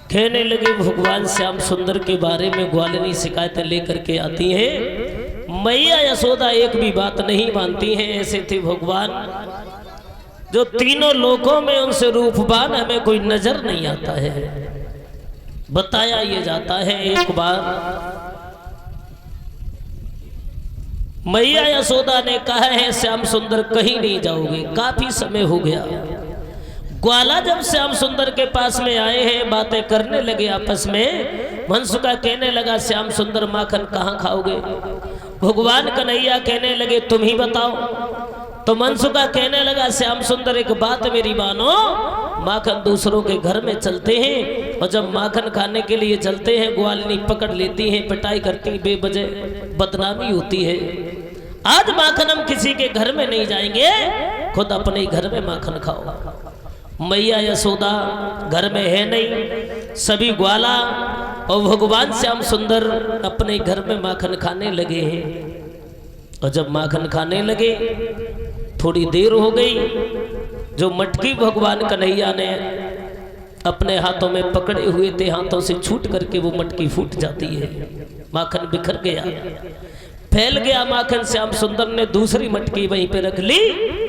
कहने लगे भगवान श्याम सुंदर के बारे में ग्वालिनी शिकायतें लेकर के आती हैं। मैया यशोदा एक भी बात नहीं मानती हैं। ऐसे थे भगवान जो तीनों लोकों में उनसे रूपवान हमें कोई नजर नहीं आता है। बताया ये जाता है एक बार मैया यशोदा ने कहा है श्याम सुंदर कहीं नहीं जाओगे, काफी समय हो गया। ग्वाला जब श्याम सुंदर के पास में आए हैं, बातें करने लगे आपस में। मनसुका कहने लगा श्याम सुंदर माखन कहाँ खाओगे? भगवान कन्हैया कहने लगे तुम ही बताओ। तो मनसुका कहने लगा श्याम सुंदर एक बात मेरी मानो, माखन दूसरों के घर में चलते हैं और जब माखन खाने के लिए चलते हैं ग्वालिनी पकड़ लेती हैं, पिटाई करती हैं, बेवजह बदनामी होती है। आज माखन हम किसी के घर में नहीं जाएंगे, खुद अपने ही घर में माखन खाओ। मैया यशोदा घर में है नहीं, सभी ग्वाला और भगवान श्याम सुंदर अपने घर में माखन खाने लगे हैं। और जब माखन खाने लगे थोड़ी देर हो गई, जो मटकी भगवान कन्हैया ने अपने हाथों में पकड़े हुए थे, हाथों से छूट करके वो मटकी फूट जाती है। माखन बिखर गया, फैल गया माखन। श्याम सुंदर ने दूसरी मटकी वहीं पे रख ली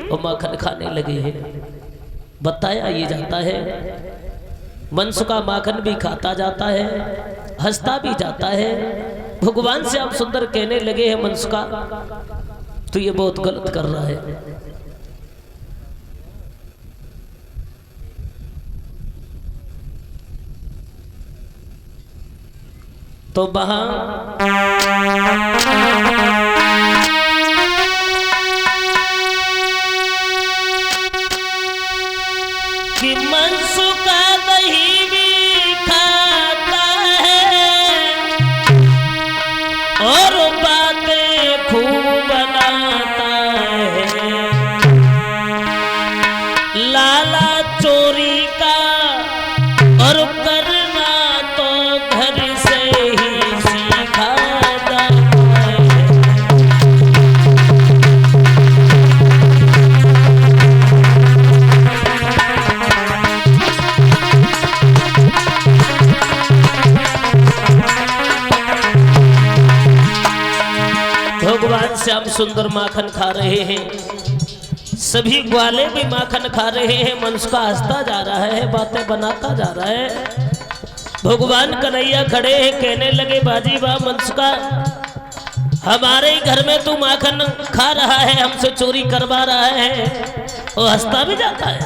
और माखन खाने लगे हैं। बताया ये जाता है मनसुका माखन भी खाता जाता है, हंसता भी जाता है। भगवान श्याम सुंदर कहने लगे हैं मनसुका तो ये बहुत गलत कर रहा है। तो वहां कि मनसुका दही भी खाता है और बातें खूब बनाता है। लाला चोरी का और करना तो घर से ही सीखा जाता है। भगवान श्याम सुंदर माखन खा रहे हैं, सभी ग्वाले भी माखन खा रहे हैं। मनसुका हंसता जा रहा है, बातें बनाता जा रहा है। भगवान कन्हैया खड़े हैं, कहने लगे बाजी वाह मनसुका, हमारे घर में तू माखन खा रहा है, हमसे चोरी करवा रहा है और हंसता भी जाता है।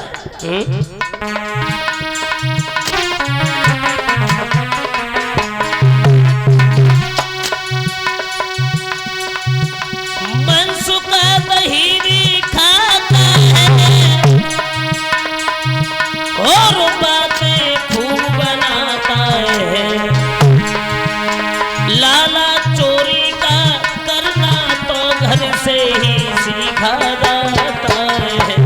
दही भी खाता है और बातें खूब बनाता है। लाला चोरी का करना तो घर से ही सीखा जाता है।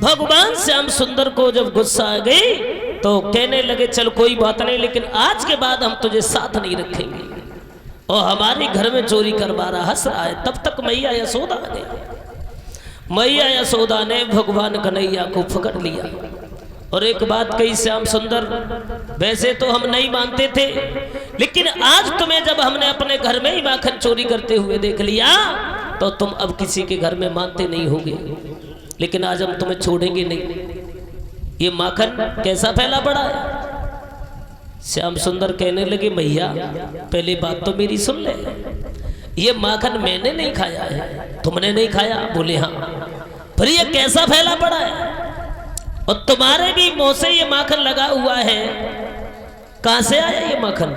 भगवान श्याम सुंदर को जब गुस्सा आ गई तो कहने लगे चल कोई बात नहीं, लेकिन आज के बाद हम तुझे साथ नहीं रखेंगे और हमारे घर में चोरी करवा रहा, हंस रहा है। तब तक मैया यशोदा आ गई। मैया यशोदा ने भगवान कन्हैया को पकड़ लिया और एक बात कही, श्याम सुंदर वैसे तो हम नहीं मानते थे, लेकिन आज तुम्हें जब हमने अपने घर में ही माखन चोरी करते हुए देख लिया तो तुम अब किसी के घर में मानते नहीं होगे, लेकिन आज हम तुम्हें छोड़ेंगे नहीं। ये माखन कैसा फैला पड़ा है? श्याम सुंदर कहने लगे मैया पहले बात तो मेरी सुन ले, ये माखन मैंने नहीं खाया है, तुमने नहीं खाया? बोले हाँ। पर ये कैसा फैला पड़ा है और तुम्हारे भी मुंह से ये माखन लगा हुआ है, कहां से आया ये माखन?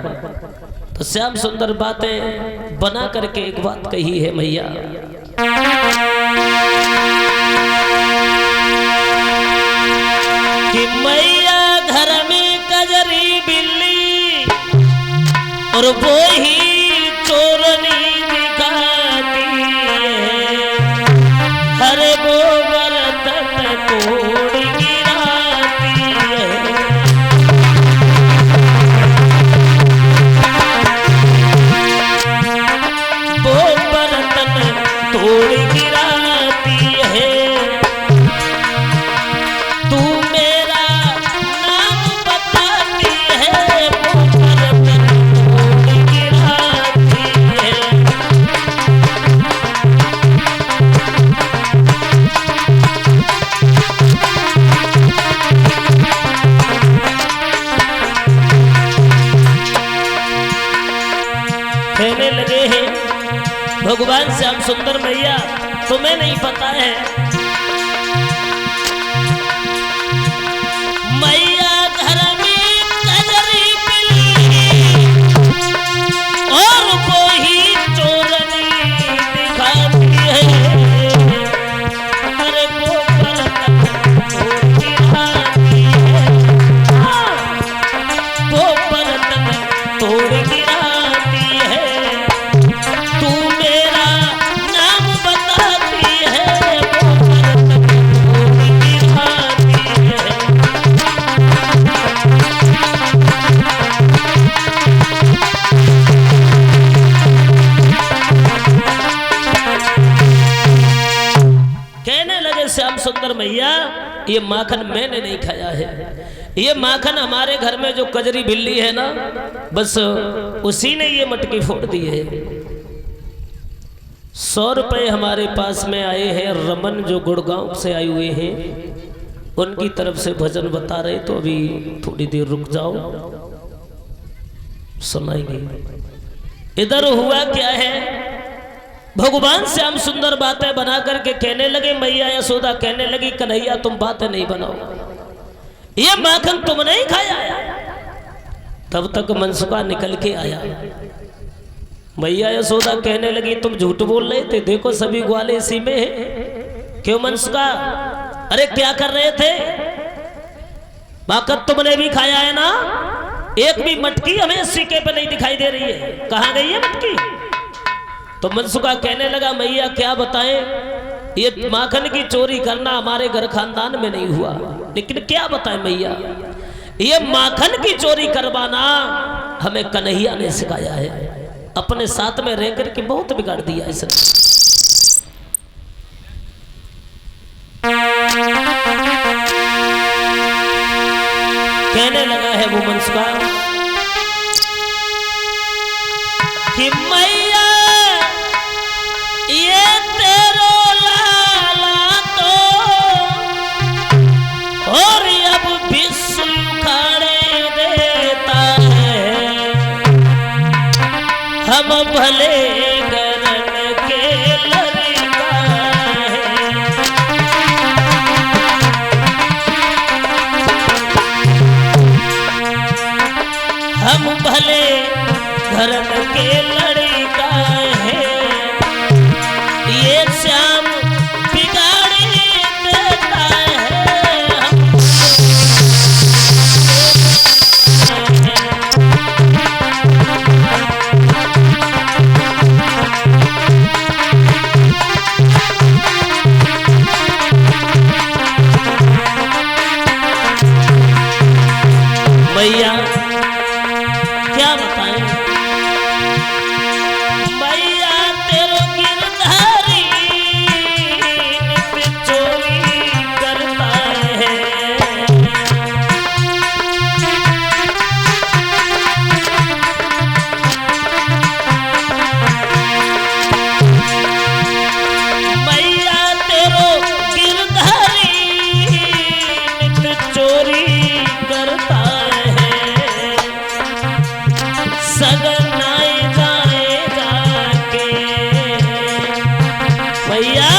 तो श्याम सुंदर बातें बना करके एक बात कही है मैया, कि मैया घर में कजरी बिल्ली और वो ही चोरनी दिखाती है, हर वो बर्तन तोड़ गिराती है। कहने लगे हैं भगवान श्याम सुंदर मैया तुम्हें नहीं पता है मैया घर में कजरी पिल्ली और कोई चोरनी दिखाती है अरे वो बर्तन तोड़ गिराती है तू मेरा नाम बताती है वो बर्तन तोड़ गिराती है। कहने लगे श्याम सुंदर मैया ये माखन मैंने नहीं खाया है ये माखन हमारे घर में जो कजरी बिल्ली है ना बस उसी ने ये मटकी फोड़ दी है। 100 रुपए हमारे पास में आए हैं रमन जो गुड़गांव से आए हुए हैं उनकी तरफ से भजन बता रहे तो अभी थोड़ी देर रुक जाओ सुनाएंगे। इधर हुआ क्या है भगवान श्याम सुंदर बातें बना करके कहने लगे मैया यशोदा कहने लगी कन्हैया तुम बातें नहीं बनाओ ये माखन तुमने ही खाया तब तक मनसुखा निकल के आया मैया यशोदा कहने लगी तुम झूठ बोल रहे थे देखो सभी ग्वाले इसी में है क्यों मनसुखा अरे क्या कर रहे थे माखन तुमने भी खाया है ना एक भी मटकी हमें सिक्के पे नहीं दिखाई दे रही है कहां गई है मटकी। तो मनसुखा कहने लगा मैया क्या बताएं ये माखन की चोरी करना हमारे घर खानदान में नहीं हुआ लेकिन क्या बताएं मैया ये माखन की चोरी करवाना हमें कन्हैया ने सिखाया है अपने साथ में रह करके बहुत बिगाड़ दिया इसने। कहने लगा है वो मनसुखा कि मैया ये तेरो लाला तो और अब भी सुखाड़े देता है हम भले गरन के लड़का है हम भले घरन के लड़का है ये श्याम बिगाड़ी देता है मैया क्या बताएं मैया तेरो गिरधारी नित्य चोरी करता है मैया तेरो गिरधारी नित्य चोरी करता है सगनाई जाए जाके भैया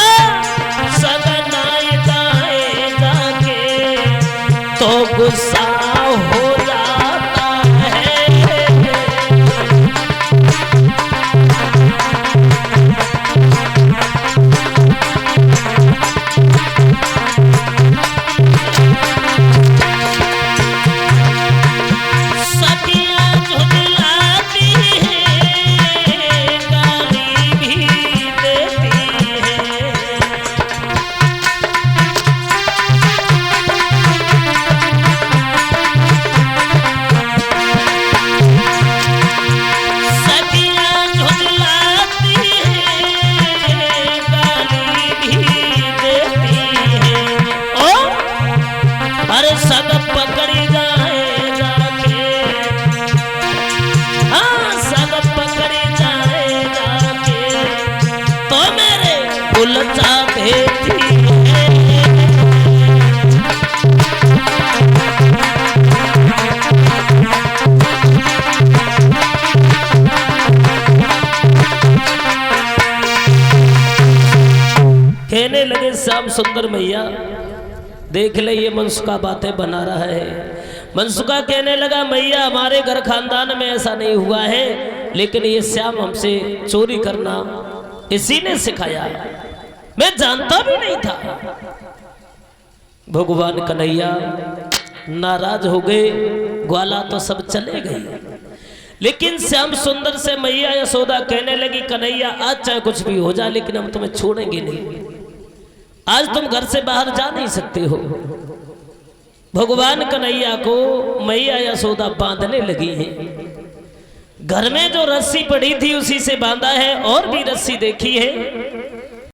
सगनाई जाए जाके तो गुस्सा हो जाता है सखियां झुलाती है गाली भी देती है सखियां झुलाती है गाली भी देती है ओ अरे सब पकड़ी जाए जाके हाँ सब पकड़ी जाए जाके तो मेरे उलझा देती है श्याम सुंदर मैया देख ले ये मनसुखा बातें बना रहा है। मनसुखा कहने लगा मैया हमारे घर खानदान में ऐसा नहीं हुआ है, लेकिन ये श्याम हमसे चोरी करना इसी ने सिखाया, मैं जानता भी नहीं था। भगवान कन्हैया नाराज हो गए, ग्वाला तो सब चले गए, लेकिन श्याम सुंदर से मैया यशोदा कहने लगी कन्हैया आज चाहे कुछ भी हो जाए लेकिन हम तुम्हें छोड़ेंगे नहीं, आज तुम घर से बाहर जा नहीं सकते हो। भगवान कन्हैया को मैया यशोदा बांधने लगी है। घर में जो रस्सी पड़ी थी उसी से बांधा है, और भी रस्सी देखी है